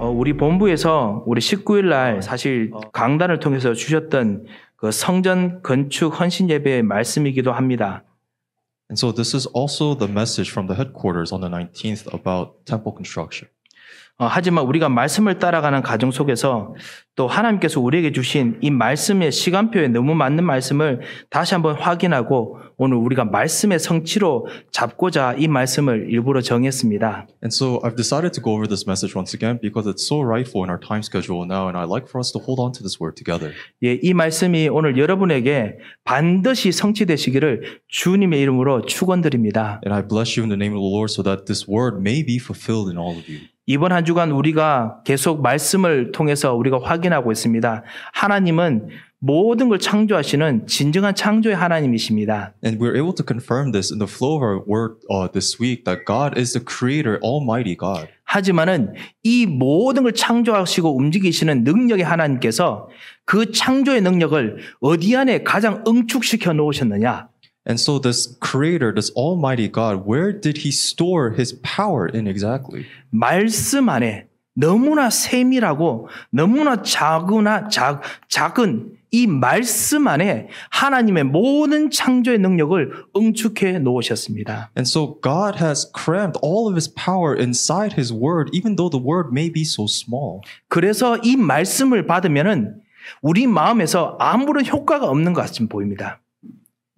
우리 본부에서 우리 19일 날 사실 강단을 통해서 주셨던 그 성전 건축 헌신 예배의 말씀이기도 합니다. And so this is also the message from the headquarters on the 19th about temple construction. 하지만 우리가 말씀을 따라가는 과정 속에서 또 하나님께서 우리에게 주신 이 말씀의 시간표에 너무 맞는 말씀을 다시 한번 확인하고 오늘 우리가 말씀의 성취로 잡고자 이 말씀을 일부러 정했습니다. And so I've decided to go over this message once again because it's so rightful in our time schedule now, and I'd like for us to hold on to this word together. 예, 이 말씀이 오늘 여러분에게 반드시 성취되시기를 주님의 이름으로 축원드립니다. And I bless you in the name of the Lord so that this word may be fulfilled in all of you. 이번 한 주간 우리가 계속 말씀을 통해서 우리가 확인하고 있습니다. 하나님은 모든 걸 창조하시는 진정한 창조의 하나님이십니다. And we're able to confirm this in the flow of our word this week that God is the creator, almighty God. 하지만은 이 모든 걸 창조하시고 움직이시는 능력의 하나님께서 그 창조의 능력을 어디 안에 가장 응축시켜 놓으셨느냐? And so this creator, this almighty God, where did he store his power in exactly? 말씀 안에 너무나 세밀하고 너무나 작은 이 말씀 안에 하나님의 모든 창조의 능력을 응축해 놓으셨습니다. And so God has crammed all of his power inside his word, even though the word may be so small. 그래서 이 말씀을 받으면은 우리 마음에서 아무런 효과가 없는 것 같이 보입니다.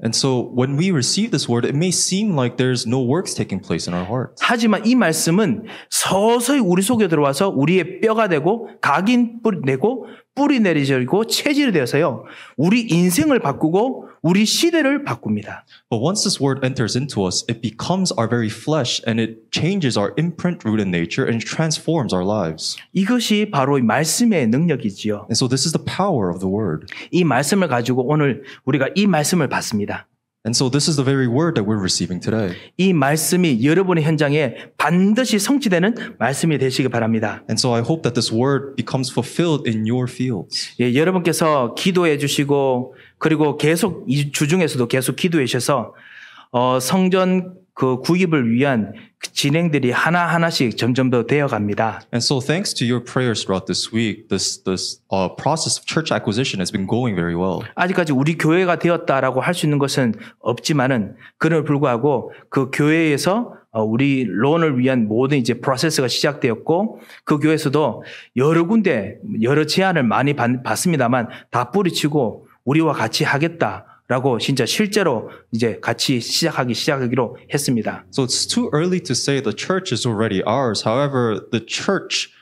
And so when we receive this word, it may seem like there's no works taking place in our hearts. 하지만 이 말씀은 서서히 우리 속에 들어와서 우리의 뼈가 되고 각인 되고 뿌리 내리고 체질이 되어서요. 우리 인생을 바꾸고 우리 시대를 바꿉니다. But once this word enters into us, it becomes our very flesh and it changes our imprint rooted nature and transforms our lives. 이것이 바로 이 말씀의 능력이지요. And so this is the power of the word. 이 말씀을 가지고 오늘 우리가 이 말씀을 받습니다. And so this is the very word that we're receiving today. 이 말씀이 여러분의 현장에 반드시 성취되는 말씀이 되시기 바랍니다. And so I hope that this word becomes fulfilled in your fields. 예, 여러분께서 기도해 주시고 그리고 계속 이 주중에서도 계속 기도해 주셔서 성전 그 구입을 위한 진행들이 하나하나씩 점점 더 되어갑니다. And so thanks to your prayers throughout this week, this process of church acquisition has been going very well. 아직까지 우리 교회가 되었다라고 할 수 있는 것은 없지만은 그럼에도 불구하고 그 교회에서 우리 론을 위한 모든 이제 프로세스가 시작되었고 그 교회에서도 여러 군데 여러 제안을 많이 받습니다만 다 뿌리치고 우리와 같이 하겠다. 라고 진짜 실제로 이제 같이 시작하기로 했습니다. So it's too early to say the church is already ours. However, the church,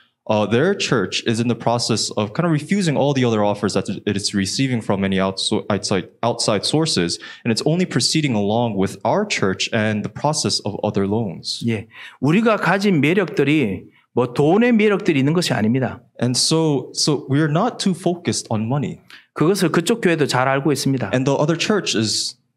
their church is in the process of kind of refusing all the other offers that it is receiving from any outside sources. And it's only proceeding along with our church and the process of other loans. 예, 우리가 가진 매력들이 뭐 돈의 매력들이 있는 것이 아닙니다. And so we're not too focused on money. 그것을 그쪽 교회도 잘 알고 있습니다. And the other church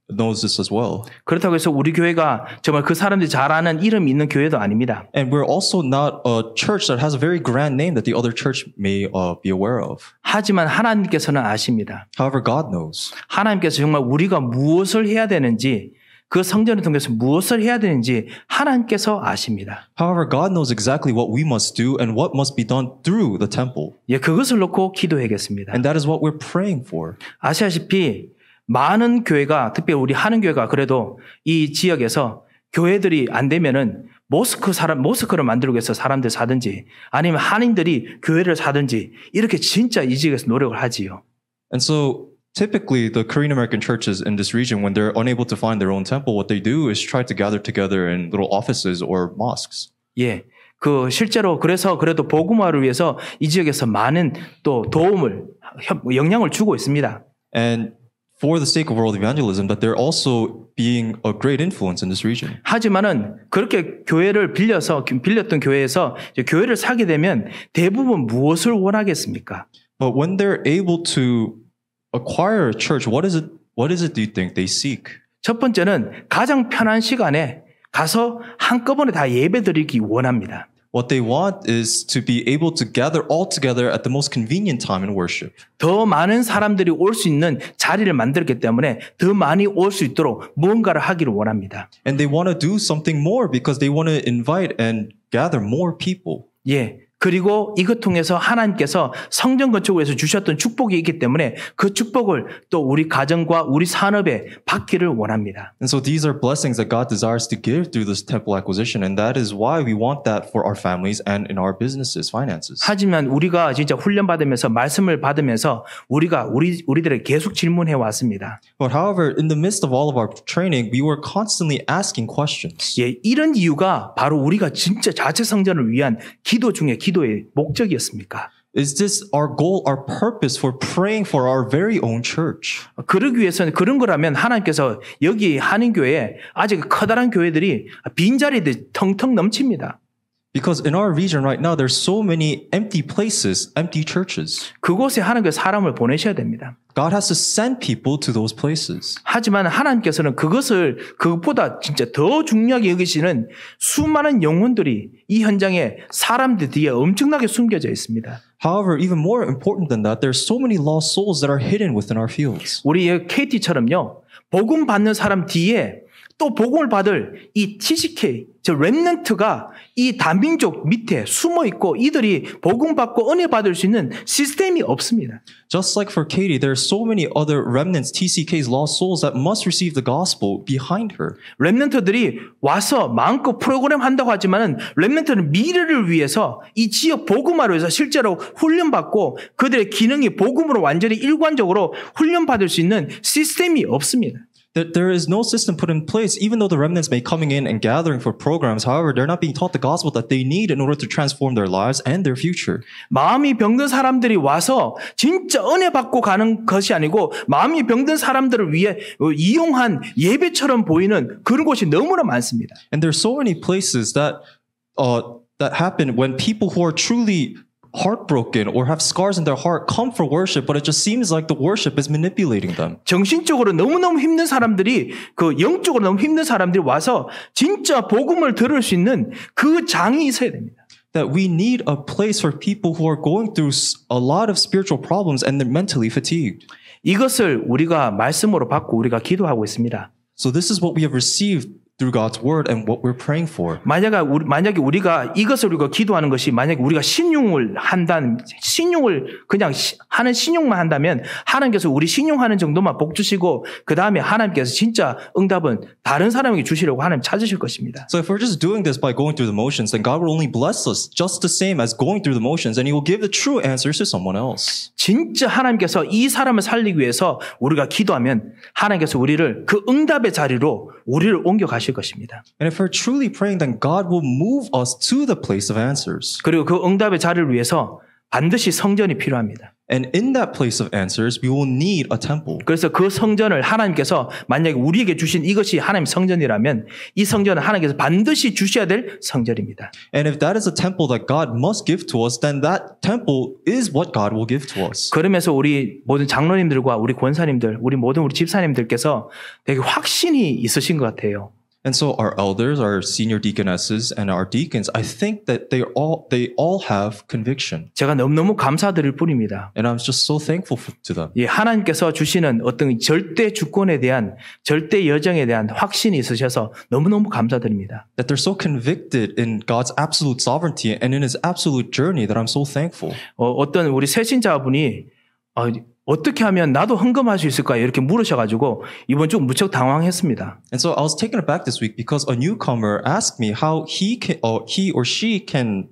knows this as well. 그렇다고 해서 우리 교회가 정말 그 사람들이 잘 아는 이름이 있는 교회도 아닙니다. And we're also not a church that has a very grand name that the other church may be aware of. 하지만 하나님께서는 아십니다. However, God knows. 하나님께서 정말 우리가 무엇을 해야 되는지 그 성전을 통해서 무엇을 해야 되는지 하나님께서 아십니다. However, God knows exactly what we must do and what must be done through the temple. 예, 그것을 놓고 기도해야겠습니다. And that is what we're praying for. 아시다시피 많은 교회가 특별히 우리 하는 교회가 그래도 이 지역에서 교회들이 안 되면은 모스크를 만들기 위해서 사람들 사든지 아니면 한인들이 교회를 사든지 이렇게 진짜 이 지역에서 노력을 하지요. And so typically, the Korean American churches in this region, when they're unable to find their own temple, what they do is try to gather together in little offices or mosques. 예, 그 실제로 그래서 그래도 복음화를 위해서 이 지역에서 많은 또 도움을 영향을 주고 있습니다. And for the sake of world evangelism, that they're also being a great influence in this region. 하지만은 그렇게 교회를 빌렸던 교회에서 이제 교회를 사게 되면 대부분 무엇을 원하겠습니까? But when they're able to acquire a church, what is it do you think they seek? 첫 번째는 가장 편한 시간에 가서 한꺼번에 다 예배드리기 원합니다. What they want is to be able to gather all together at the most convenient time in worship. 더 많은 사람들이 올 수 있는 자리를 만들었기 때문에 더 많이 올 수 있도록 무언가를 하기를 원합니다. And they want to do something more because they want to invite and gather more people. 예. 그리고 이것 통해서 하나님께서 성전 건축을 위해서 주셨던 축복이 있기 때문에 그 축복을 또 우리 가정과 우리 산업에 받기를 원합니다. And so these are blessings that God desires to give through this temple acquisition, and that is why we want that for our families and in our businesses, finances. 하지만 우리가 진짜 훈련 받으면서 말씀을 받으면서 우리들에게 계속 질문해 왔습니다. But however, in the midst of all of our training, we were constantly asking questions. 예, 이런 이유가 바로 우리가 진짜 자체 성전을 위한 기도 중에 기도의 목적이었습니까? Is this our goal, our purpose for praying for our very own church? 그러기 위해서는 그런 거라면 하나님께서 여기 한인교회에 아직 커다란 교회들이 빈자리들이 텅텅 넘칩니다. Because in our region right now, there's so many empty places, empty churches. 그곳에 하나님께서 사람을 보내셔야 됩니다. God has to send people to those places. 하지만 하나님께서는 그것보다 진짜 더 중요하게 여기시는 수많은 영혼들이 이 현장에 사람들 뒤에 엄청나게 숨겨져 있습니다. However, even more important than that, there's so many lost souls that are hidden within our fields. 우리 KT처럼요. 복음 받는 사람 뒤에 또 복음을 받을 이 TCK, 저 렘넌트가 이 다민족 밑에 숨어 있고 이들이 복음 받고 은혜 받을 수 있는 시스템이 없습니다. Just like for Katie, there are so many other remnants, TCK's lost souls that must receive the gospel behind her. 렘넌트들이 와서 마음껏 프로그램 한다고 하지만은 렘넌트는 미래를 위해서 이 지역 복음화를 위해서 실제로 훈련받고 그들의 기능이 복음으로 완전히 일관적으로 훈련받을 수 있는 시스템이 없습니다. That there is no system put in place, even though the remnants may coming in and gathering for programs. However, they're not being taught the gospel that they need in order to transform their lives and their future. 마음이 병든 사람들이 와서 진짜 은혜 받고 가는 것이 아니고 마음이 병든 사람들을 위해 이용한 예배처럼 보이는 그런 곳이 너무나 많습니다. And there's so many places that happen when people who are truly heartbroken or have scars in their heart come for worship, but it just seems like the worship is manipulating them. 정신적으로 너무너무 힘든 사람들이 영적으로 너무 힘든 사람들이 와서 진짜 복음을 들을 수 있는 그 장이 있어야 됩니다. That we need a place for people who are going through a lot of spiritual problems and they're mentally fatigued. 이것을 우리가 말씀으로 받고 우리가 기도하고 있습니다. So this is what we have received through God's word and what we're praying for. 만약에 우리가 이것을 우리가 기도하는 것이 만약에 우리가 신용을 그냥 하는 신용만 한다면 하나님께서 우리 신용하는 정도만 복 주시고 그 다음에 하나님께서 진짜 응답은 다른 사람에게 주시려고 하나님 찾으실 것입니다. So if we're just doing this by going through the motions, then God will only bless us just the same as going through the motions, and He will give the true answers to someone else. 진짜 하나님께서 이 사람을 살리기 위해서 우리가 기도하면 하나님께서 우리를 그 응답의 자리로 우리를 옮겨 가실 것입니다. And if we're truly praying, then God will move us to the place of answers. 그리고 그 응답의 자리를 위해서 반드시 성전이 필요합니다. And in that place of answers, we will need a temple. 그래서 그 성전을 하나님께서 만약에 우리에게 주신 이것이 하나님 성전이라면 이 성전은 하나님께서 반드시 주셔야 될 성전입니다. And if that is a temple that God must give to us, then that temple is what God will give to us. 그러면서 우리 모든 장로님들과 우리 권사님들, 우리 집사님들께서 되게 확신이 있으신 것 같아요. And so our elders, our senior deaconesses, and our deacons, I think that they all have conviction. 제가 너무너무 감사드릴 뿐입니다. And I'm just so thankful to them. 예, 하나님께서 주시는 어떤 절대 주권에 대한, 절대 여정에 대한 확신이 있으셔서 너무너무 감사드립니다. That they're so convicted in God's absolute sovereignty and in His absolute journey that I'm so thankful. 어떤 우리 새신자분이 어떻게 하면 나도 헌금할 수 있을까 이렇게 물으셔가지고 이번 주 무척 당황했습니다. And so I was taken aback this week because a newcomer asked me how he or she can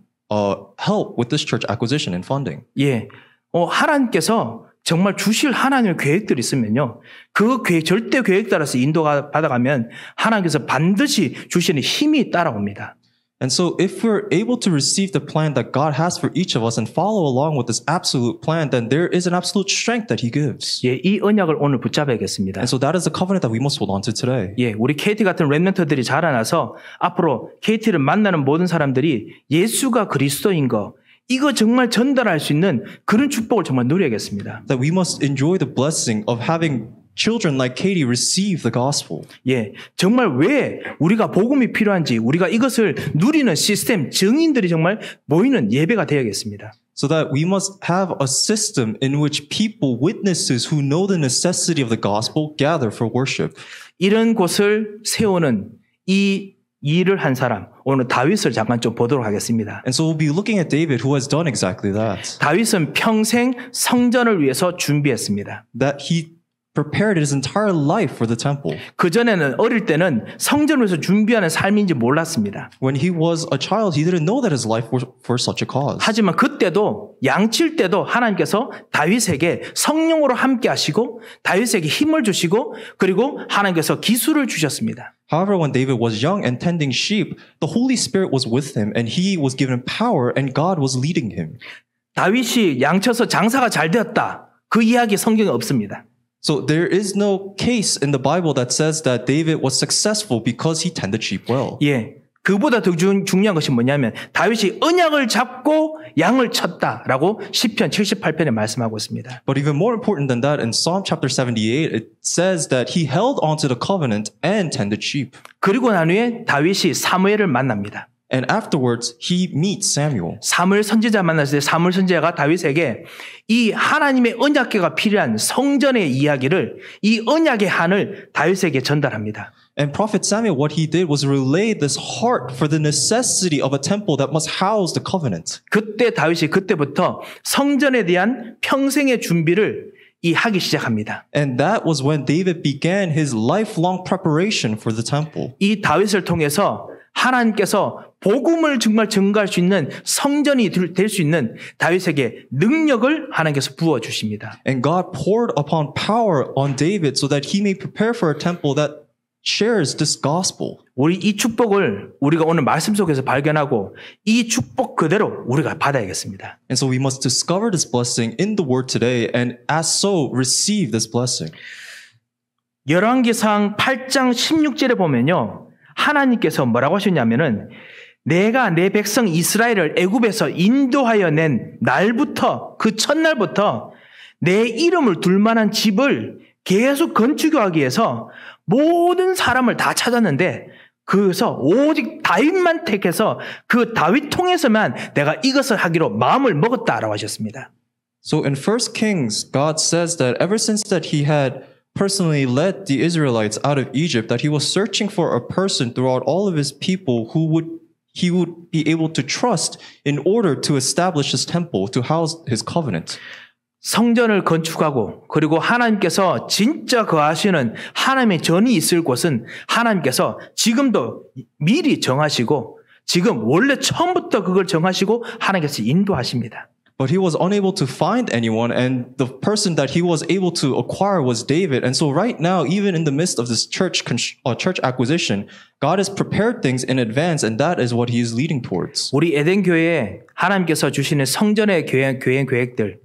help with this church acquisition and funding. 예, 하나님께서 정말 주실 하나님의 계획들이 있으면요, 그 절대 계획 따라서 인도가 받아가면 하나님께서 반드시 주시는 힘이 따라옵니다. And so if we're able to receive the plan that God has for each of us and follow along with this absolute plan, then there is an absolute strength that He gives. 예, 이 언약을 오늘 붙잡아야겠습니다. And so that is the covenant that we must hold on to today. 예, 우리 KT 같은 렘넌트들이 자라나서 앞으로 KT를 만나는 모든 사람들이 예수가 그리스도인 거, 이거 정말 전달할 수 있는 그런 축복을 정말 누려야겠습니다. That we must enjoy the blessing of having children like Katie receive the gospel. 예, 정말 왜 우리가 복음이 필요한지 우리가 이것을 누리는 시스템, 증인들이 정말 모이는 예배가 되어야겠습니다. So that we must have a system in which people, witnesses who know the necessity of the gospel, gather for worship. 이런 곳을 세우는 이 일을 한 사람, 오늘 다윗을 잠깐 좀 보도록 하겠습니다. And so we'll be looking at David who has done exactly that. 다윗은 평생 성전을 위해서 준비했습니다. That he prepared his entire life for the temple. 그전에는 어릴 때는 성전을 위해서 준비하는 삶인지 몰랐습니다. When he was a child, he didn't know that his life was for such a cause. 하지만 그때도 양칠 때도 하나님께서 다윗에게 성령으로 함께 하시고 다윗에게 힘을 주시고 그리고 하나님께서 기술을 주셨습니다. However, when David was young and tending sheep, the Holy Spirit was with him and he was given power and God was leading him. 다윗이 양쳐서 장사가 잘 되었다. 그 이야기 성경에 없습니다. So there is no case in the Bible that says that David was successful because he tended sheep well. 예. 그보다 더 중요한 것이 뭐냐면 다윗이 언약을 잡고 양을 쳤다라고 시편 78편에 말씀하고 있습니다. But even more important than that, in Psalm chapter 78, it says that he held onto the covenant and tended sheep. 그리고 난 후에 다윗이 사무엘을 만납니다. And afterwards, he meets Samuel. 사무엘 선지자 만났을 때 사무엘 선지자가 다윗에게 이 하나님의 언약궤가 필요한 성전의 이야기를 이 언약의 한을 다윗에게 전달합니다. And Prophet Samuel, what he did was relay this heart for the necessity of a temple that must house the covenant. 그때 다윗이 그때부터 성전에 대한 평생의 준비를 하기 시작합니다. And that was when David began his lifelong preparation for the temple. 이 다윗을 통해서 하나님께서 복음을 정말 증거할 수 있는 성전이 될 수 있는 다윗에게 능력을 하나님께서 부어 주십니다. And God poured upon power on David so that he may prepare for a temple that shares this gospel. 우리 이 축복을 우리가 오늘 말씀 속에서 발견하고 이 축복 그대로 우리가 받아야겠습니다. And so we must discover this blessing in the word today and as so receive this blessing. 열왕기상 8장 16절에 보면요. 하나님께서 뭐라고 하셨냐면은 내가 내 백성 이스라엘을 애굽에서 인도하여 낸 날부터 그 첫날부터 내 이름을 둘 만한 집을 계속 건축하기 위해서 모든 사람을 다 찾았는데 그래서 오직 다윗만 택해서 그 다윗 통해서만 내가 이것을 하기로 마음을 먹었다라고 하셨습니다. So in 1 Kings, God says that ever since that he had personally led the Israelites out of Egypt, that he was searching for a person throughout all of his people who he would be able to trust in order to establish his temple, to house his covenant. 성전을 건축하고 그리고 하나님께서 진짜 거하시는 하나님의 전이 있을 곳은 하나님께서 지금도 미리 정하시고 지금 원래 처음부터 그걸 정하시고 하나님께서 인도하십니다. But he was unable to find anyone, and the person that he was able to acquire was David. And so right now, even in the midst of this church acquisition, God has prepared things in advance, and that is what he is leading towards. 우리 에덴 교회에 하나님께서 주시는 성전의 계획들,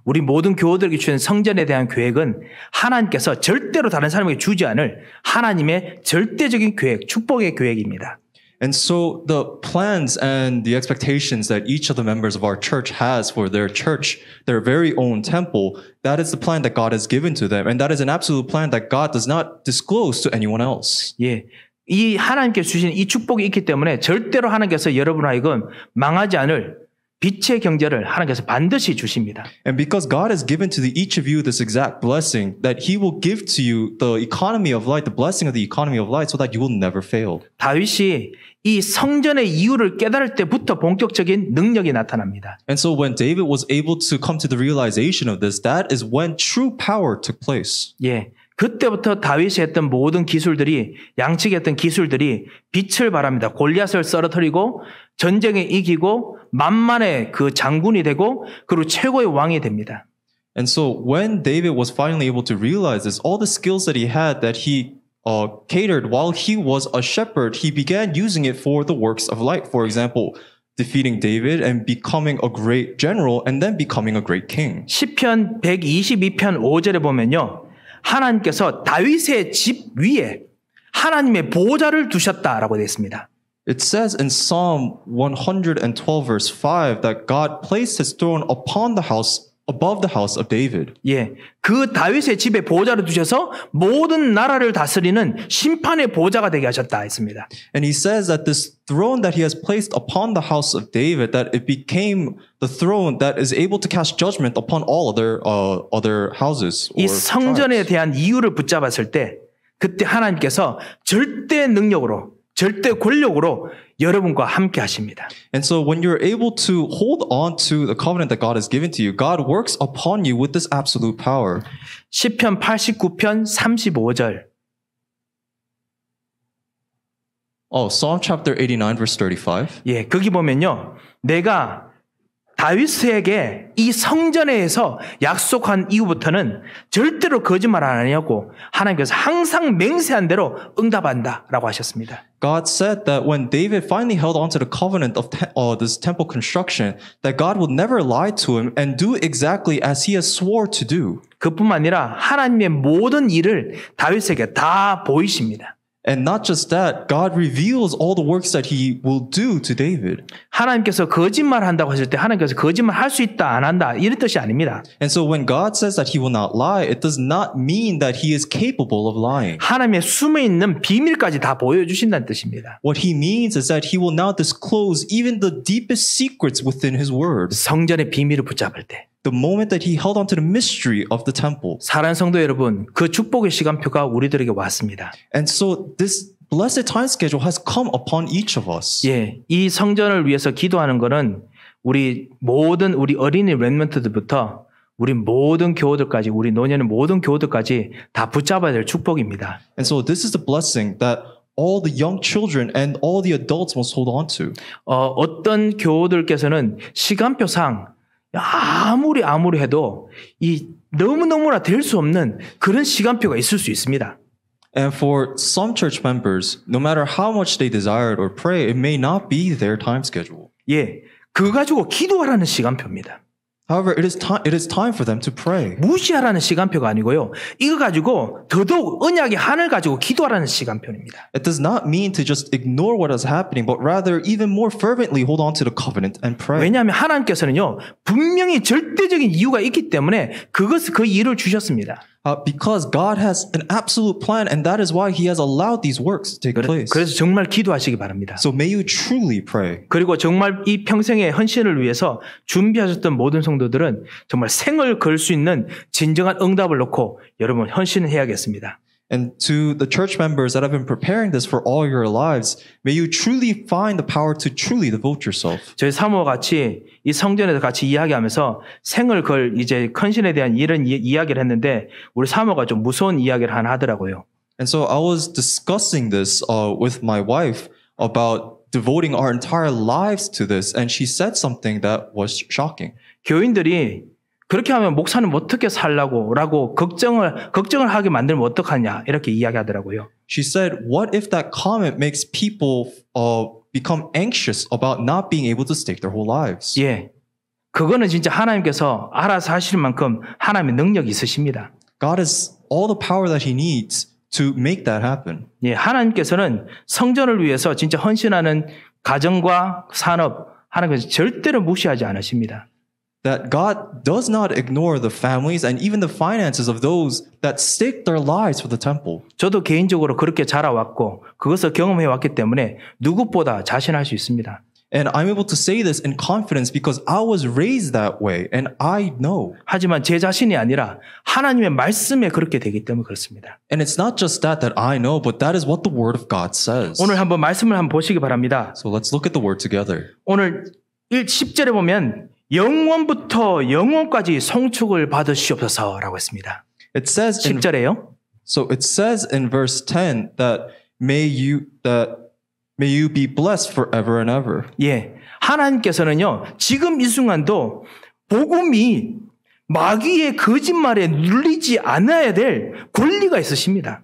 우리 모든 교우들에게 주신 성전에 대한 계획은 하나님께서 절대로 다른 사람에게 주지 않을 하나님의 절대적인 계획, 축복의 계획입니다. And so the plans and the expectations that each of the members of our church has for their church, their very own temple, that is the plan that God has given to them. And that is an absolute plan that God does not disclose to anyone else. 예. 이 하나님께 주신 이 축복이 있기 때문에 절대로 하나님께서 여러분 하여금 망하지 않을 빛의 경제를 하나님께서 반드시 주십니다. And because God has given to each of you this exact blessing, that He will give to you the economy of light, the blessing of the economy of light, so that you will never fail. 다윗이 이 성전의 이유를 깨달을 때부터 본격적인 능력이 나타납니다. And so when David was able to come to the realization of this, that is when true power took place. 예. 그때부터 다윗이 했던 모든 기술들이 양측에 했던 기술들이 빛을 발합니다. 골리앗을 쓰러뜨리고 전쟁에 이기고 만만의 그 장군이 되고 그리고 최고의 왕이 됩니다. And so when David was finally able to realize this, all the skills that he had that he catered while he was a shepherd, he began using it for the works of light. For example, defeating David and becoming a great general and then becoming a great king. 시편 122편 5절에 보면요. 하나님께서 다윗의 집 위에 하나님의 보좌를 두셨다라고 되어 있습니다. It says in Psalm 112 verse 5 that God placed his throne upon the house, above the house of David. 예, 그 다윗의 집에 보좌를 두셔서 모든 나라를 다스리는 심판의 보좌가 되게 하셨다 했습니다. And he says that this throne that he has placed upon the house of David, that it became the throne that is able to cast judgment upon all other houses. 이 성전에 대한 이유를 붙잡았을 때 그때 하나님께서 절대 능력으로 절대 권력으로 여러분과 함께 하십니다. And so when you're able to hold on to the covenant that God has given to you, God works upon you with this absolute power. 시편 89편 35절. Psalm chapter 89 verse 35. 예, 거기 보면요. 내가 다윗에게 이 성전에서 약속한 이후부터는 절대로 거짓말 안 하냐고 하나님께서 항상 맹세한 대로 응답한다라고 하셨습니다. God said that when David finally held on to the covenant of this temple construction, that God would never lie to him and do exactly as he has swore to do. 그뿐만 아니라 하나님의 모든 일을 다윗에게 다 보이십니다. And not just that, God reveals all the works that he will do to David. 하나님께서 거짓말 한다고 하실 때 하나님께서 거짓말 할 수 있다 안 한다 이런 뜻이 아닙니다. And so when God says that he will not lie, it does not mean that he is capable of lying. 하나님의 숨어 있는 비밀까지 다 보여주신다는 뜻입니다. What he means is that he will now disclose even the deepest secrets within his word. 성전의 비밀을 붙잡을 때 The moment that he held on to the mystery of the temple. 사랑하는 성도 여러분, 그 축복의 시간표가 우리들에게 왔습니다. And so this blessed time schedule has come upon each of us. 예, 이 성전을 위해서 기도하는 것은 우리 모든 우리 어린이 렘넌트들부터 우리 모든 교우들까지 우리 노년의 모든 교우들까지 다 붙잡아야 될 축복입니다. And so this is the blessing that all the young children and all the adults must hold on to. 어떤 교우들께서는 시간표상 아무리 해도 이 너무너무나 될 수 없는 그런 시간표가 있을 수 있습니다. And for some church members, no matter how much they desired or pray, it may not be their time schedule. 예, 그거 가지고 기도하라는 시간표입니다. However, it is time for them to pray. 무시하라는 시간표가 아니고요. 이거 가지고 더더욱 언약의 한을 가지고 기도하라는 시간표입니다. It does not mean to just ignore what is happening, but rather even more fervently hold on to the covenant and pray. 왜냐하면 하나님께서는요. 분명히 절대적인 이유가 있기 때문에 그 일을 주셨습니다. Because God has an absolute plan, and that is why He has allowed these works to take place. 그래서 정말 기도하시기 바랍니다. So may you truly pray. 그리고 정말 이 평생의 헌신을 위해서 준비하셨던 모든 성도들은 정말 생을 걸 수 있는 진정한 응답을 놓고 여러분 헌신을 해야겠습니다. And to the church members that have been preparing this for all your lives, may you truly find the power to truly devote yourself. 저희 사모와 같이 이 성전에서 같이 이야기하면서 생을 걸 이제 헌신에 대한 이런 이야기를 했는데 우리 사모가 좀 무서운 이야기를 하나 하더라고요. And so I was discussing this with my wife about devoting our entire lives to this, and she said something that was shocking. 교인들이 그렇게 하면 목사는 어떻게 살라고 라고 걱정을 하게 만들면 어떡하냐 이렇게 이야기하더라고요. She said, what if that comment makes people become anxious about not being able to stake their whole lives? 예, 그거는 진짜 하나님께서 알아서 하시는 만큼 하나님의 능력이 있으십니다. God has all the power that He needs to make that happen. 예, 하나님께서는 성전을 위해서 진짜 헌신하는 가정과 산업 하나님께서 절대로 무시하지 않으십니다. That God does not ignore the families and even the finances of those that stake their lives for the temple. 저도 개인적으로 그렇게 자라왔고 그것을 경험해 왔기 때문에 누구보다 자신할 수 있습니다. And I'm able to say this in confidence because I was raised that way and I know. 하지만 제 자신이 아니라 하나님의 말씀에 그렇게 되기 때문에 그렇습니다. And it's not just that I know, but that is what the Word of God says. 오늘 한번 말씀을 한번 보시기 바랍니다. So let's look at the Word together. 오늘 10절에 보면 영원부터 영원까지 송축을 받으시옵소서라고 했습니다. It says 10절에요. So it says in verse 10 that may you be blessed forever and ever. 예, 하나님께서는요 지금 이 순간도 복음이 마귀의 거짓말에 눌리지 않아야 될 권리가 있으십니다.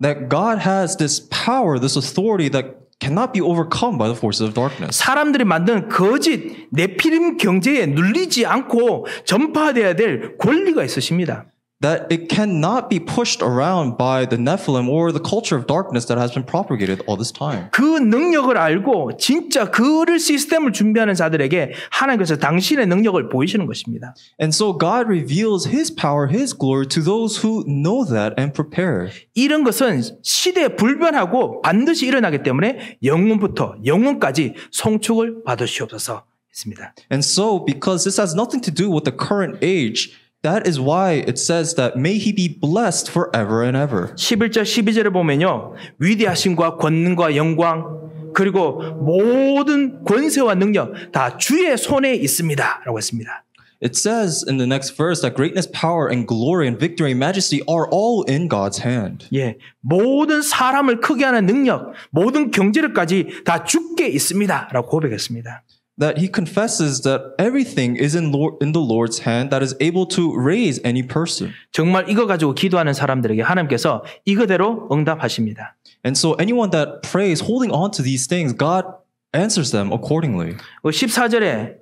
That God has this power, this authority that cannot be overcome by the forces of darkness. 사람들이 만든 거짓 네피림 경제에 눌리지 않고 전파되어야 될 권리가 있으십니다. That it cannot be pushed around by the Nephilim or the culture of darkness that has been propagated all this time. 그 능력을 알고 진짜 그를 시스템을 준비하는 자들에게 하나님께서 당신의 능력을 보이시는 것입니다. And so God reveals His power, His glory to those who know that and prepare. 이런 것은 시대에 불변하고 반드시 일어나기 때문에 영원부터 영원까지 송축을 받으시옵소서 했습니다. And so because this has nothing to do with the current age, That is why it says that may he be blessed forever and ever. 11절 12절에 보면요. 위대하심과 권능과 영광 그리고 모든 권세와 능력 다 주의 손에 있습니다. 라고 했습니다. It says in the next verse that greatness, power, and glory, and victory, and majesty are all in God's hand. 예, 모든 사람을 크게 하는 능력, 모든 경제력까지 다 주께 있습니다. 라고 고백했습니다. That he confesses that everything is in the Lord's hand that is able to raise any person. 정말 이거 가지고 기도하는 사람들에게 하나님께서 이거대로 응답하십니다. And so anyone that prays holding on to these things, God answers them accordingly. 14절에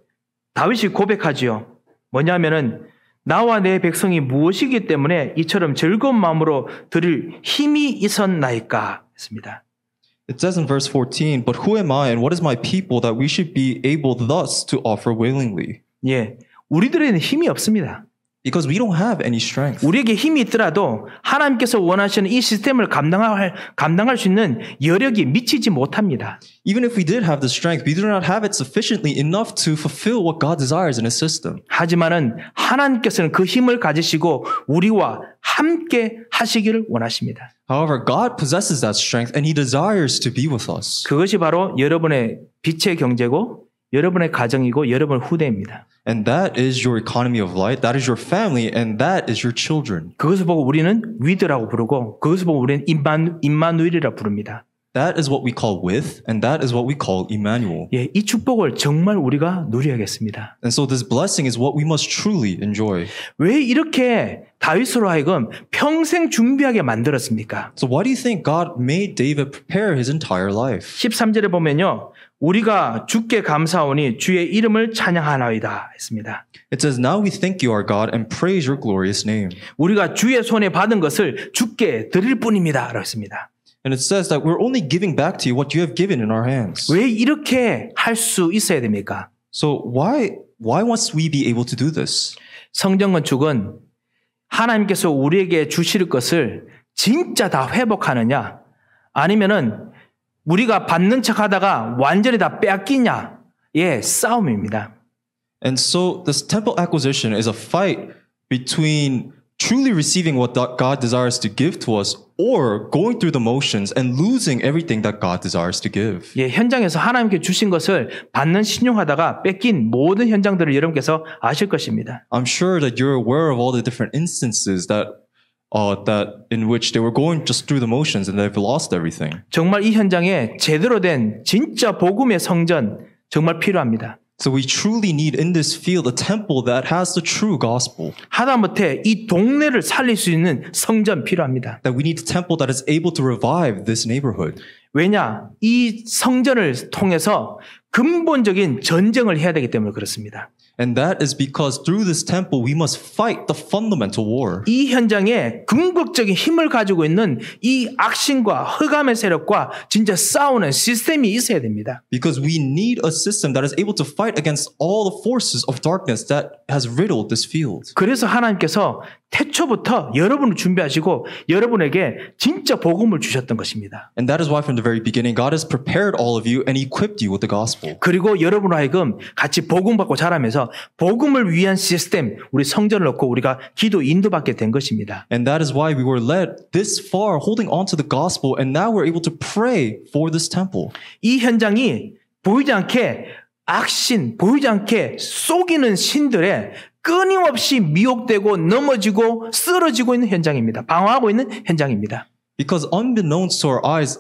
다윗이 고백하지요. 뭐냐면은 나와 내 백성이 무엇이기 때문에 이처럼 즐거운 마음으로 드릴 힘이 있었나이까 했습니다. It says in verse 14, but who am I and what is my people that we should be able thus to offer willingly? 예, 우리들에는 힘이 없습니다. Because we don't have any strength. 우리에게 힘이 있더라도 하나님께서 원하시는 이 시스템을 감당할 수 있는 여력이 미치지 못합니다. Even if we did have the strength, we do not have it sufficiently enough to fulfill what God desires in His system. 하지만은 하나님께서는 그 힘을 가지시고 우리와 함께 하시기를 원하십니다. However, God possesses that strength and He desires to be with us. 그것이 바로 여러분의 빛의 경제고 여러분의 가정이고 여러분의 후대입니다. And that is your economy of light, that is your family, and that is your children. 그것을 보고 우리는 위드라고 부르고 그것을 보고 우리는 임마누엘이라 부릅니다. That is what we call with, and that is what we call Emmanuel. 예, 이 축복을 정말 우리가 누려야겠습니다. And so this blessing is what we must truly enjoy. 왜 이렇게 다윗으로 하여금 평생 준비하게 만들었습니까? So why do you think God made David prepare his entire life? 13절에 보면요. 우리가 주께 감사하오니 주의 이름을 찬양하나이다 했습니다. It says, now we thank you, our God, and praise your glorious name. 우리가 주의 손에 받은 것을 주께 드릴 뿐입니다. 라고 했습니다. And it says that we're only giving back to you what you have given in our hands. 왜 이렇게 할 수 있어야 됩니까? So why must we be able to do this? 성전 건축은 하나님께서 우리에게 주실 것을 진짜 다 회복하느냐 아니면은 우리가 받는 척 하다가 완전히 다 빼앗기냐의 싸움입니다. And so this temple acquisition is a fight between truly receiving what God desires to give to us or going through the motions and losing everything that God desires to give. 예, 현장에서 하나님께 주신 것을 받는 신용하다가 뺏긴 모든 현장들을 여러분께서 아실 것입니다. I'm sure that you're aware of all the different instances that in which they were going just through the motions and they've lost everything. 정말 이 현장에 제대로 된 진짜 복음의 성전 정말 필요합니다. So we truly need in this field a temple that has the true gospel. 하다못해 이 동네를 살릴 수 있는 성전 필요합니다. That we need a temple that is able to revive this neighborhood. 왜냐? 이 성전을 통해서 근본적인 전쟁을 해야 되기 때문에 그렇습니다. And that is because through this temple we must fight the fundamental war. 이 현장에 궁극적인 힘을 가지고 있는 이 악신과 흑암의 세력과 진짜 싸우는 시스템이 있어야 됩니다. Because we need a system that is able to fight against all the forces of darkness that has riddled this field. 그래서 하나님께서 태초부터 여러분을 준비하시고 여러분에게 진짜 복음을 주셨던 것입니다. And that is why from the very beginning God has prepared all of you and equipped you with the gospel. 그리고 여러분으로 하여금 같이 복음 받고 자라면서 복음을 위한 시스템, 우리 성전을 넣고 우리가 기도 인도받게 된 것입니다. And that is why we were led this far holding on to the gospel and now we're able to pray for this temple. 이 현장이 보이지 않게 악신, 보이지 않게 속이는 신들의 끊임없이 미혹되고 넘어지고 쓰러지고 있는 현장입니다. 방황하고 있는 현장입니다. Because unbeknownst to our eyes,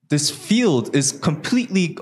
this field is completely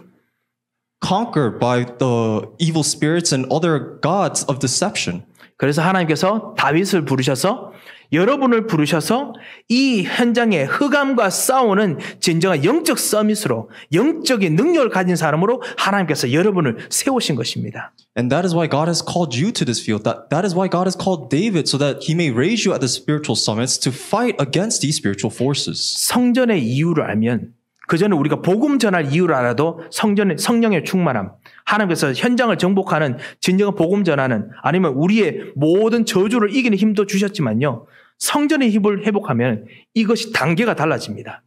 conquered by the evil spirits and other gods of deception. 그래서 하나님께서 다윗을 부르셔서 여러분을 부르셔서 이 현장에 흑암과 싸우는 진정한 영적 서밋으로 영적인 능력을 가진 사람으로 하나님께서 여러분을 세우신 것입니다. And that is why God has called you to this field. That is why God has called David so that he may raise you at the spiritual summits to fight against these spiritual forces. 성전의 이유를 알면 그 전에 우리가 복음 전할 이유를 알아도 성령의 충만함, 하나님께서 현장을 정복하는 진정한 복음 전하는 아니면 우리의 모든 저주를 이기는 힘도 주셨지만요. 성전의 힘을 회복하면 이것이 단계가 달라집니다.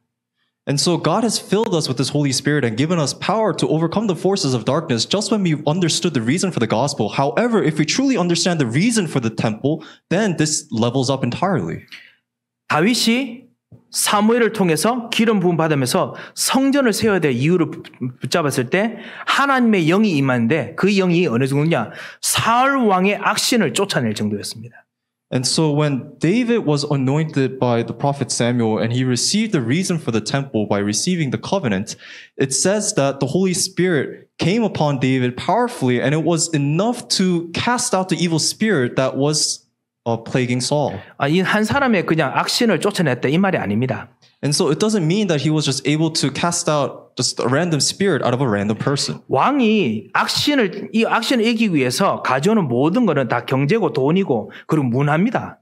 And so God has filled us with this Holy Spirit and given us power to overcome the forces of darkness just when we've understood the reason for the gospel. However, if we truly understand the reason for the temple, then this levels up entirely. 다윗이 사무엘을 통해서 기름 부음 받으면서 성전을 세워야 될 이유를 붙잡았을 때 하나님의 영이 임하는데 그 영이 어느 정도냐? 사울 왕의 악신을 쫓아낼 정도였습니다. And so when David was anointed by the prophet Samuel and he received the reason for the temple by receiving the covenant, it says that the Holy Spirit came upon David powerfully and it was enough to cast out the evil spirit that was plaguing Saul. 이 한 사람의 그냥 악신을 쫓아냈다 이 말이 아닙니다. And so it doesn't mean that he was just able to cast out just a random spirit out of a random person. 왕이 이 악신을 이기기 위해서 가져오는 모든 것은 다 경제고 돈이고 그리고 문화입니다.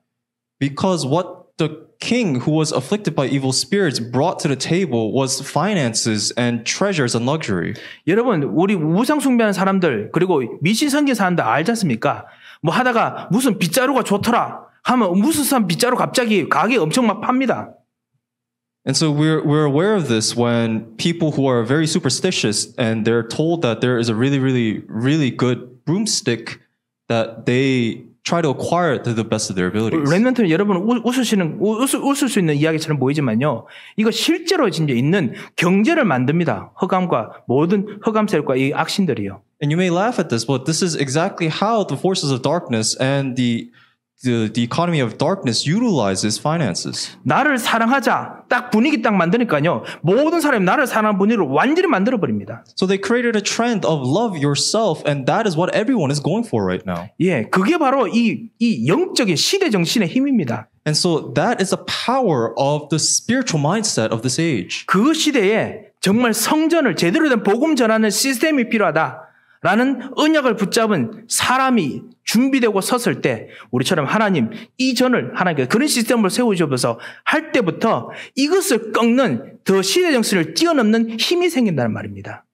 Because what the king who was afflicted by evil spirits brought to the table was finances and treasures and luxury. 여러분 우리 우상 숭배하는 사람들 그리고 미신 섬기는 사람들 알지 않습니까? 뭐 하다가 무슨 빗자루가 좋더라 하면 무슨 사람 빗자루 갑자기 가게 엄청 막 팝니다. And so we're aware of this when people who are very superstitious and they're told that there is a really good broomstick that they try to acquire it to the best of their abilities. 렘넌트는 여러분 웃을 수 있는 이야기처럼 보이지만요. 이거 실제로 진짜 있는 경제를 만듭니다. 흑암과 모든 흑암세력과 이 악신들이요. And you may laugh at this, but this is exactly how the forces of darkness and the economy of darkness utilizes finances. 나를 사랑하자. 딱 분위기 딱 만드니까요. 모든 사람이 나를 사랑하는 분위기를 완전히 만들어 버립니다. So they created a trend of love yourself, and that is what everyone is going for right now. 예, 그게 바로 이 영적인 시대 정신의 힘입니다. And so that is the power of the spiritual mindset of this age. 그 시대에 정말 성전을 제대로 된 복음 전하는 시스템이 필요하다라는 언약을 붙잡은 사람이 준비되고 섰을 때 우리처럼 하나님 이 전을 하나님께서 그런 시스템을 세워주셔서 할 때부터 이것을 꺾는 더 시대 정신을 뛰어넘는 힘이 생긴다는 말입니다.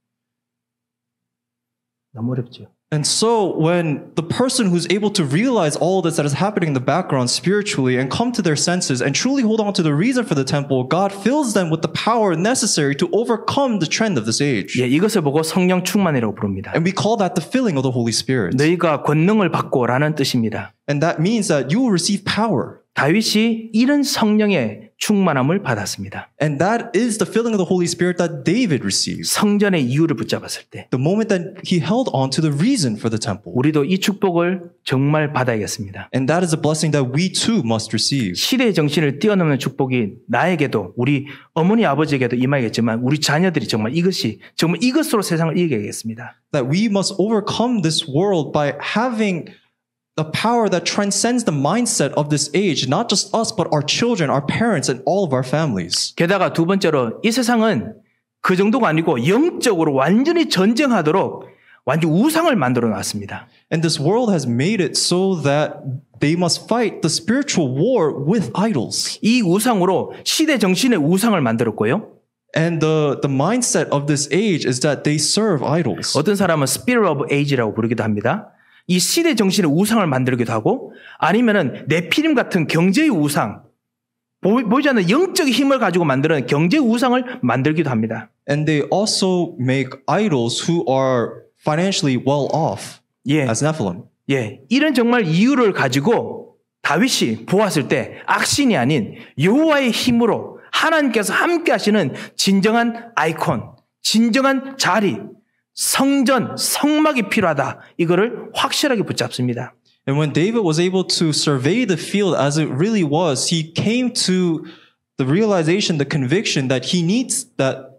너무 어렵죠. And so when the person who's able to realize all this that is happening in the background spiritually and come to their senses and truly hold on to the reason for the temple, God fills them with the power necessary to overcome the trend of this age. 예, 이것을 보고 성령 충만이라고 부릅니다. And we call that the filling of the Holy Spirit. 너희가 권능을 받고라는 뜻입니다. And that means that you will receive power. 다윗이 이런 성령의 충만함을 받았습니다. And that is the filling of the Holy Spirit that David received. 성전의 이유를 붙잡았을 때 The moment that he held on to the reason for the temple. 우리도 이 축복을 정말 받아야겠습니다. And that is a blessing that we too must receive. 시대의 정신을 뛰어넘는 축복이 나에게도 우리 어머니 아버지에게도 임하겠지만 우리 자녀들이 정말 이것으로 세상을 이겨야겠습니다. That we must overcome this world by having the power that transcends the mindset of this age, not just us, but our children, our parents, and all of our families. 게다가 두 번째로 이 세상은 그 정도가 아니고 영적으로 완전히 전쟁하도록 완전 우상을 만들어 놨습니다. And this world has made it so that they must fight the spiritual war with idols. 이 우상으로 시대 정신의 우상을 만들었고요. And the mindset of this age is that they serve idols. 어떤 사람은 Spirit of Age라고 부르기도 합니다. 이 시대 정신의 우상을 만들기도 하고 아니면은 네피림 같은 경제의 우상, 보이지 않는 영적인 힘을 가지고 만드는 경제 우상을 만들기도 합니다. And they also make idols who are financially well off 예, as Nephilim. 예, 이런 정말 이유를 가지고 다윗이 보았을 때 악신이 아닌 여호와의 힘으로 하나님께서 함께 하시는 진정한 아이콘, 진정한 자리, 성전, 성막이 필요하다. 이거를 확실하게 붙잡습니다. And when David was able to survey the field as it really was, he came to the realization, the conviction that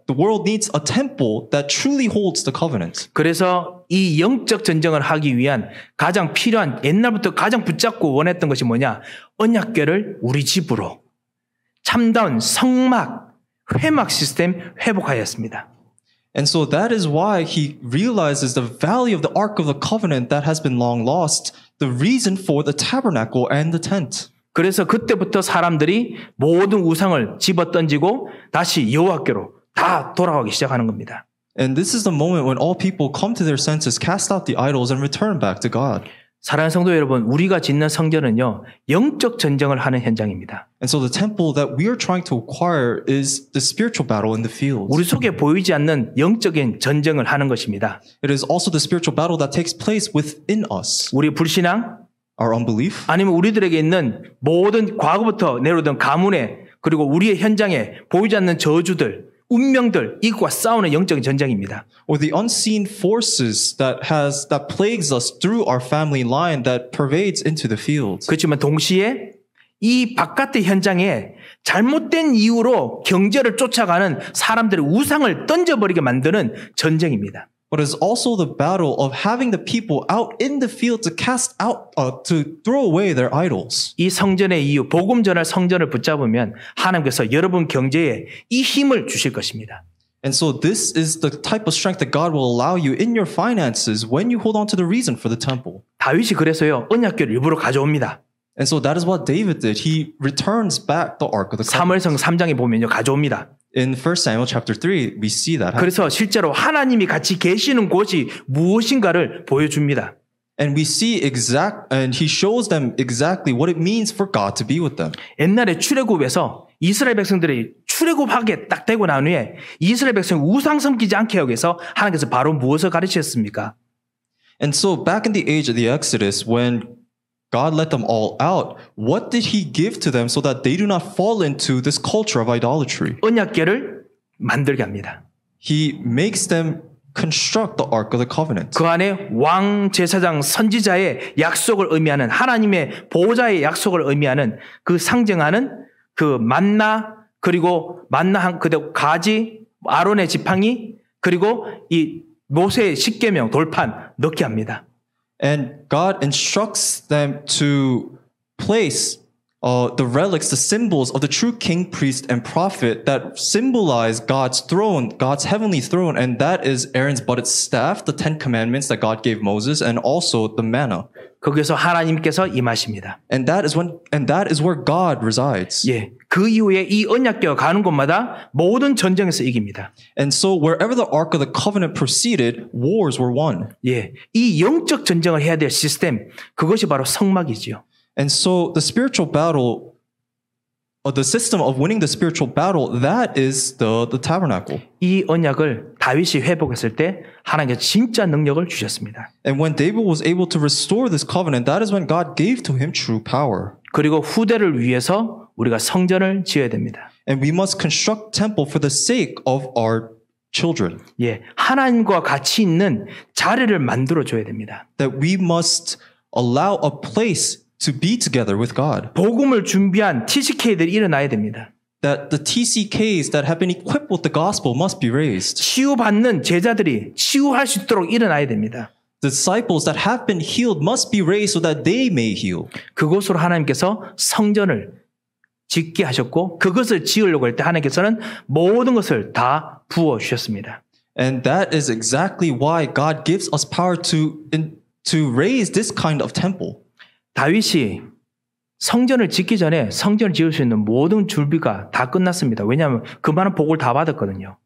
the world needs a temple that truly holds the covenant. 그래서 이 영적 전쟁을 하기 위한 가장 필요한 옛날부터 가장 붙잡고 원했던 것이 뭐냐? 언약궤를 우리 집으로 참다운 성막, 회막 시스템 회복하였습니다. And so that is why he realizes the value of the Ark of the Covenant that has been long lost, the reason for the tabernacle and the tent. 그래서 그때부터 사람들이 모든 우상을 집어던지고 다시 여호와께로 다 돌아가기 시작하는 겁니다. And this is the moment when all people come to their senses, cast out the idols, and return back to God. 사랑하는 성도 여러분, 우리가 짓는 성전은요, 영적 전쟁을 하는 현장입니다. And so the temple that we are trying to acquire is the spiritual battle in the field. 우리 속에 보이지 않는 영적인 전쟁을 하는 것입니다. It is also the spiritual battle that takes place within us. 우리 불신앙, Our unbelief, 아니면 우리들에게 있는 모든 과거부터 내려오던 가문에 그리고 우리의 현장에 보이지 않는 저주들, 운명들, 이것과 싸우는 영적인 전쟁입니다. or the unseen forces that plagues us through our family line that pervades into the field. 그렇지만 동시에 이 바깥의 현장에 잘못된 이유로 경제를 쫓아가는 사람들의 우상을 던져버리게 만드는 전쟁입니다. But it's also the battle of having the people out in the field to cast out, to throw away their idols. 이 성전의 이유, 복음 전할 성전을 붙잡으면 하나님께서 여러분 경제에 이 힘을 주실 것입니다. And so this is the type of strength that God will allow you in your finances when you hold on to the reason for the temple. 다윗이 그래서요, 언약궤를 일부러 가져옵니다. And so that is what David did. He returns back the Ark of the Covenant. 사무엘상 3장에 보면요, 가져옵니다. In 1 Samuel chapter 3, we see that. 그래서 실제로 하나님이 같이 계시는 곳이 무엇인가를 보여줍니다. And we see and he shows them exactly what it means for God to be with them. 옛날에 출애굽에서 이스라엘 백성들이 출애굽하게 딱 되고 난 후에 이스라엘 백성이 우상 섬기지 않게 하기 위해서 하나님께서 바로 무엇을 가르치셨습니까? And so back in the age of the Exodus, when God let them all out, what did he give to them so that they do not fall into this culture of idolatry? 언약궤를 만들게 합니다. He makes them construct the Ark of the Covenant. 그 안에 왕, 제사장, 선지자의 약속을 의미하는 하나님의 보호자의 약속을 의미하는 그 상징하는 그 만나 그리고 만나 그대로 가지 아론의 지팡이 그리고 이 모세의 십계명 돌판 넣게 합니다. And God instructs them to place the relics, the symbols of the true king, priest, and prophet that symbolize God's throne, God's heavenly throne, and that is Aaron's budded staff, the 10 commandments that God gave Moses, and also the manna. 거기서 하나님께서 임하십니다. And that is where God resides. 예, 그 이후에 이 언약궤가 가는 곳마다 모든 전쟁에서 이깁니다. And so wherever the Ark of the Covenant proceeded, wars were won. 예, 이 영적 전쟁을 해야 될 시스템, 그것이 바로 성막이지요. And so the spiritual battle, the system of winning the spiritual battle, that is the tabernacle. 이 언약을 다윗이 회복했을 때 하나님께서 진짜 능력을 주셨습니다. And when David was able to restore this covenant, that is when God gave to him true power. 그리고 후대를 위해서 우리가 성전을 지어야 됩니다. And we must construct temple for the sake of our children. 예, 하나님과 같이 있는 자리를 만들어 줘야 됩니다. That we must allow a place to be together with God. 복음을 준비한 TCK들이 일어나야 됩니다. That the TCKs that have been equipped with the gospel must be raised. 치유받는 제자들이 치유할 수 있도록 일어나야 됩니다. Disciples that have been healed must be raised so that they may heal. 그곳으로 하나님께서 성전을 짓게 하셨고 그것을 지으려고 할 때 하나님께서는 모든 것을 다 부어 주셨습니다. And that is exactly why God gives us power to raise this kind of temple. 다윗이 성전을 짓기 전에 성전을 지을 수 있는 모든 준비가 다 끝났습니다. 왜냐하면 그 많은 복을 다 받았거든요.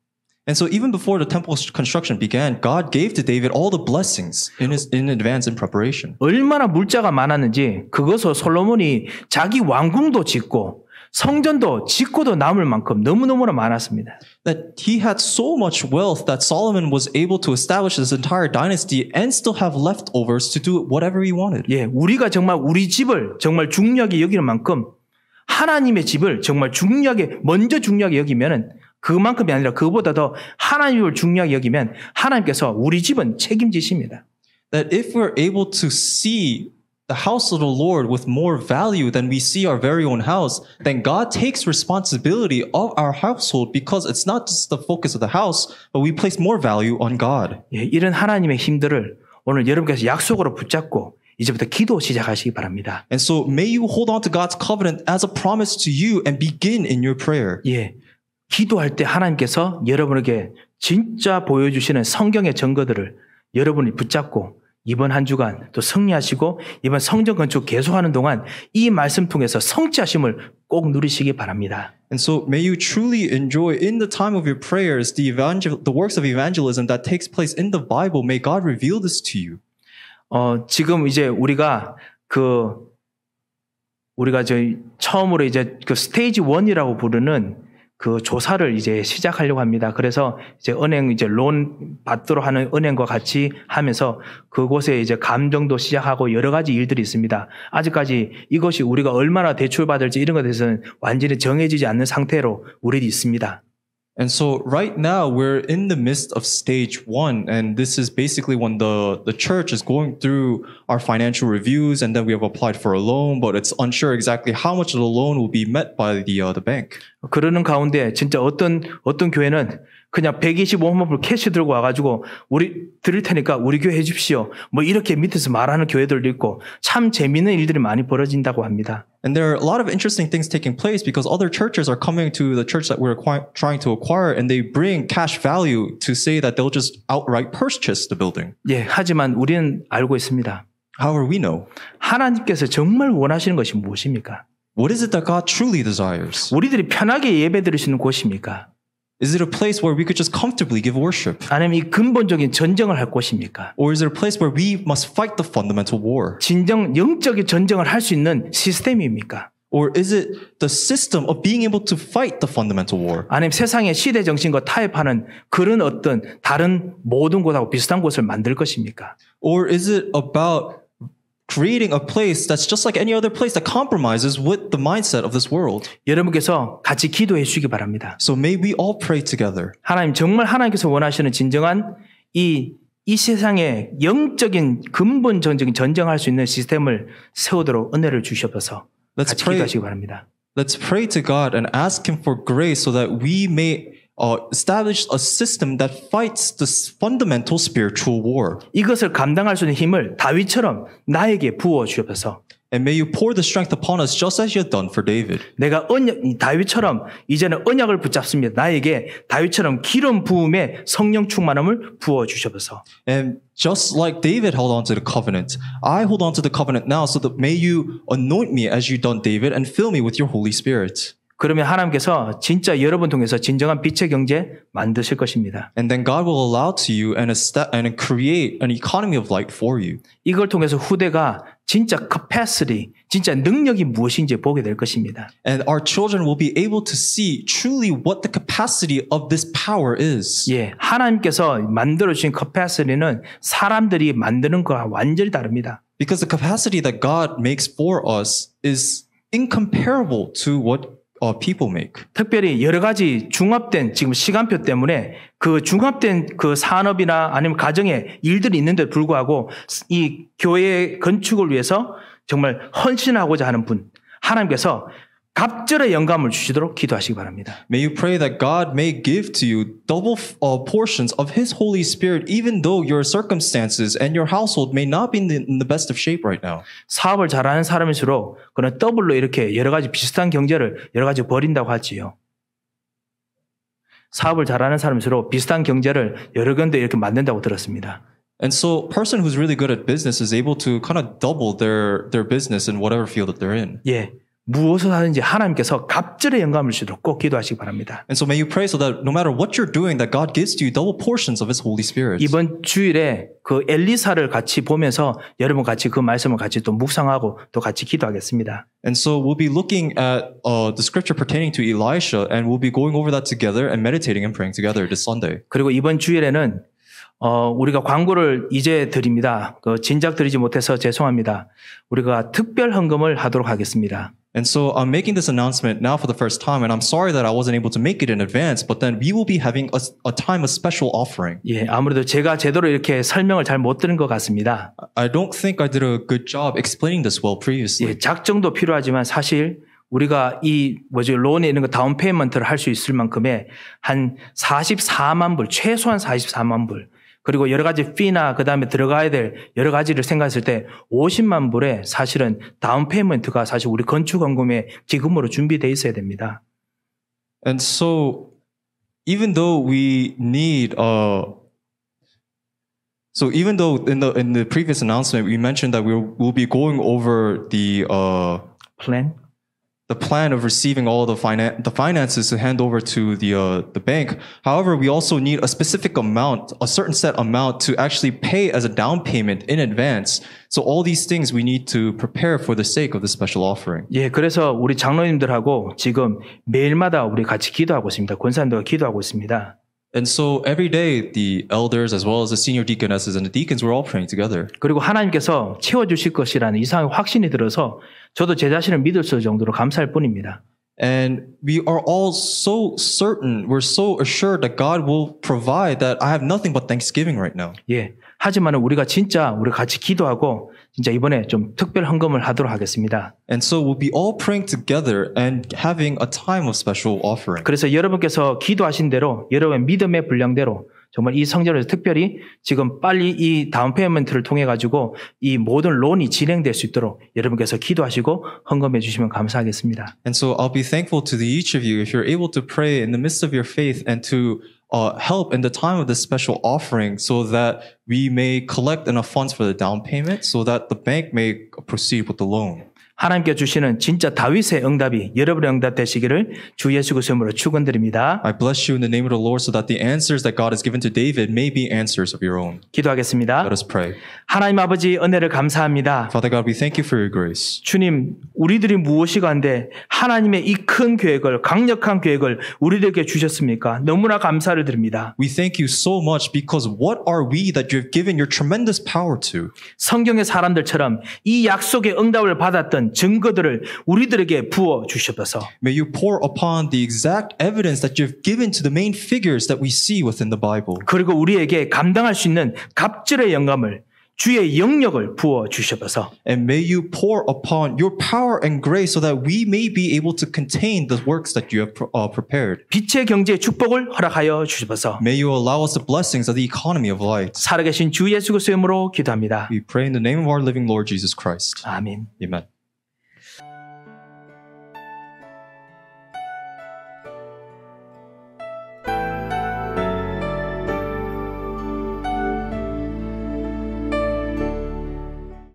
And so even before the temple construction began, God gave to David all the blessings in advance in preparation. 얼마나 물자가 많았는지 그것을 솔로몬이 자기 왕궁도 짓고 성전도 짓고도 남을 만큼 너무너무나 많았습니다. That he had so much wealth that Solomon was able to establish his entire dynasty and still have leftovers to do whatever he wanted. 예, 우리가 정말 우리 집을 정말 중요하게 여기는 만큼 하나님의 집을 정말 먼저 중요하게 여기면은 그만큼이 아니라 그보다 더 하나님을 중요하게 여기면 하나님께서 우리 집은 책임지십니다. That if we're able to see the house of the Lord with more value than we see our very own house, then God takes responsibility of our household because it's not just the focus of the house, but we place more value on God. 예, 이런 하나님의 힘들을 오늘 여러분께서 약속으로 붙잡고 이제부터 기도 시작하시기 바랍니다. And so may you hold on to God's covenant as a promise to you and begin in your prayer. 예, 기도할 때 하나님께서 여러분에게 진짜 보여주시는 성경의 증거들을 여러분이 붙잡고 이번 한 주간 또 승리하시고 이번 성전 건축 계속하는 동안 이 말씀 통해서 성취하심을 꼭 누리시기 바랍니다. And so may you truly enjoy in the time of your prayers the works of evangelism that takes place in the Bible. May God reveal this to you. 지금 이제 우리가 처음으로 이제 그 스테이지 1이라고 부르는 그 조사를 이제 시작하려고 합니다. 그래서 이제 은행 이제 론 받도록 하는 은행과 같이 하면서 그곳에 이제 감정도 시작하고 여러 가지 일들이 있습니다. 아직까지 이것이 우리가 얼마나 대출 받을지 이런 것에 대해서는 완전히 정해지지 않는 상태로 우리 있습니다. And so right now we're in the midst of stage 1, and this is basically when the church is going through our financial reviews, and then we have applied for a loan, but it's unsure exactly how much of the loan will be met by the bank. 그러는 가운데 진짜 어떤 교회는 그냥 125만 불 캐시 들고 와가지고 우리 드릴 테니까 우리 교회 해주십시오. 뭐 이렇게 밑에서 말하는 교회들도 있고 참 재미있는 일들이 많이 벌어진다고 합니다. And there are a lot of interesting things taking place because other churches are coming to the church that we're trying to acquire, and they bring cash value to say that they'll just outright purchase the building. 예, 하지만 우리는 알고 있습니다. However, we know. 하나님께서 정말 원하시는 것이 무엇입니까? What is it that God truly desires? 우리들이 편하게 예배 드릴 수 있는 곳입니까? Is it a place where we could just comfortably give worship? 아니면 이 근본적인 전쟁을 할 곳입니까? Or is it a place where we must fight the fundamental war? 진정 영적인 전쟁을 할 수 있는 시스템입니까? Or is it the system of being able to fight the fundamental war? 아니면 세상의 시대 정신과 타협하는 그런 어떤 다른 모든 곳하고 비슷한 곳을 만들 것입니까? Or is it about creating a place that's just like any other place that compromises with the mindset of this world? 여러분께서 같이 기도해 주시기 바랍니다. So may we all pray together. 하나님, 정말 하나님께서 원하시는 진정한 이 세상의 영적인 근본적인 전쟁할 수 있는 시스템을 세우도록 은혜를 주시옵소서. Let's 같이 pray. 기도하시기 바랍니다. Let's pray to God and ask Him for grace so that we may establish a system that fights this fundamental spiritual war. 이것을 감당할 수 있는 힘을 다윗처럼 나에게 부어 주옵소서. And may you pour the strength upon us just as you had done for David. 내가 다윗처럼 이제는 언약을 붙잡습니다. 나에게 다윗처럼 기름 부음의 성령 충만함을 부어 주옵소서. And just like David held on to the covenant, I hold on to the covenant now so that may you anoint me as you done David and fill me with your Holy Spirit. 그러면 하나님께서 진짜 여러분 통해서 진정한 빛의 경제 만드실 것입니다. And then God will allow to you and create an economy of light for you. 이걸 통해서 후대가 진짜 capacity, 진짜 능력이 무엇인지 보게 될 것입니다. And our children will be able to see truly what the capacity of this power is. 예, 하나님께서 만들어 주신 capacity는 사람들이 만드는 거와 완전히 다릅니다. Because the capacity that God makes for us is incomparable to what people make. 특별히 여러 가지 중합된 지금 시간표 때문에 그 중합된 그 산업이나 아니면 가정에 일들이 있는데 불구하고 이 교회 건축을 위해서 정말 헌신하고자 하는 분 하나님께서 갑절의 영감을 주시도록 기도하시기 바랍니다. May you pray that God may give to you double portions of His Holy Spirit, even though your circumstances and your household may not be in the best of shape right now. 사업을 잘하는 사람일수록 그런 더블로 이렇게 여러 가지 비슷한 경제를 여러 가지 벌인다고 하지요. 사업을 잘하는 사람일수록 비슷한 경제를 여러 군데 이렇게 만든다고 들었습니다. And so, a person who's really good at business is able to kind of double their business in whatever field that they're in. 예. 무엇을 하든지 하나님께서 갑절의 영감을 주도록 꼭 기도하시기 바랍니다. And so may you pray so that no matter what you're doing, that God gives to you double portions of His Holy Spirit. 이번 주일에 그 엘리사를 같이 보면서 여러분 같이 그 말씀을 같이 또 묵상하고 또 같이 기도하겠습니다. And so we'll be looking at the scripture pertaining to Elisha, and we'll be going over that together and meditating and praying together this Sunday. 그리고 이번 주일에는 우리가 광고를 이제 드립니다. 진작 드리지 못해서 죄송합니다. 우리가 특별 헌금을 하도록 하겠습니다. And so I'm making this announcement now for the first time, and I'm sorry that I wasn't able to make it in advance, but then we will be having a time of special offering. 예, 아무래도 제가 제대로 이렇게 설명을 잘 못 드린 것 같습니다. I don't think I did a good job explaining this well previously. 예, 작정도 필요하지만 사실 우리가 론에 있는 거 다운 페이먼트를 할 수 있을 만큼의 한 44만 불, 최소한 44만 불. 그리고 여러 가지 피나 그다음에 들어가야 될 여러 가지를 생각했을 때 50만 불에 사실은 다운 페이먼트가 사실 우리 건축원금의 기금으로 준비되어 있어야 됩니다. And so even though we need so even though in the previous announcement we mentioned that we'll be going over the plan the plan of receiving all the finances to hand over to the bank. However, we also need a specific amount, a certain set amount to actually pay as a down payment in advance. So all these things we need to prepare for the sake of the special offering. 예, 그래서 우리 장로님들하고 지금 매일마다 우리 같이 기도하고 있습니다. 권사님들과 기도하고 있습니다. And so every day, the elders as well as the senior deaconesses and the deacons were all praying together. 그리고 하나님께서 채워주실 것이라는 이상의 확신이 들어서 저도 제 자신을 믿을 수 정도로 감사할 뿐입니다. And we are all so certain, we're so assured that God will provide that I have nothing but thanksgiving right now. 예. 하지만 우리가 진짜 우리 같이 기도하고 진짜 이번에 좀 특별 헌금을 하도록 하겠습니다. And so we'll be all praying together and having a time of special offering. 그래서 여러분께서 기도하신 대로 여러분의 믿음의 분량대로 정말 이 성전에서 특별히 지금 빨리 이 다운 페이먼트를 통해 가지고 이 모든 론이 진행될 수 있도록 여러분께서 기도하시고 헌금해 주시면 감사하겠습니다. And so I'll be thankful to each of you if you're able to pray in the midst of your faith and to help in the time of this special offering so that we may collect enough funds for the down payment so that the bank may proceed with the loan. 하나님께 주시는 진짜 다윗의 응답이 여러분의 응답 되시기를 주 예수 그리스도의 이름으로 축원드립니다. I bless you in the name of the Lord so that the answers that God has given to David may be answers of your own. 기도하겠습니다. Let us pray. 하나님 아버지 은혜를 감사합니다. Father God, we thank you for your grace. 주님, 우리들이 무엇이가 한데 하나님의 이 큰 계획을 강력한 계획을 우리들에게 주셨습니까? 너무나 감사를 드립니다. We thank you so much because what are we that you have given your tremendous power to? 성경의 사람들처럼 이 약속의 응답을 받았던 증거들을 우리들에게 부어 주셔서 May you pour upon the exact evidence that you've given to the main figures that we see within the Bible. 그리고 우리에게 감당할 수 있는 갑절의 영감을 주의 영역을 부어 주셔서 And may you pour upon your power and grace so that we may be able to contain the works that you have prepared. 빛의 경제의 축복을 허락하여 주셔서 May you allow us the blessings of the economy of light. 살아계신 주 예수 그리스도의 이름으로 기도합니다. We pray in the name of our living Lord Jesus Christ. 아멘. Amen.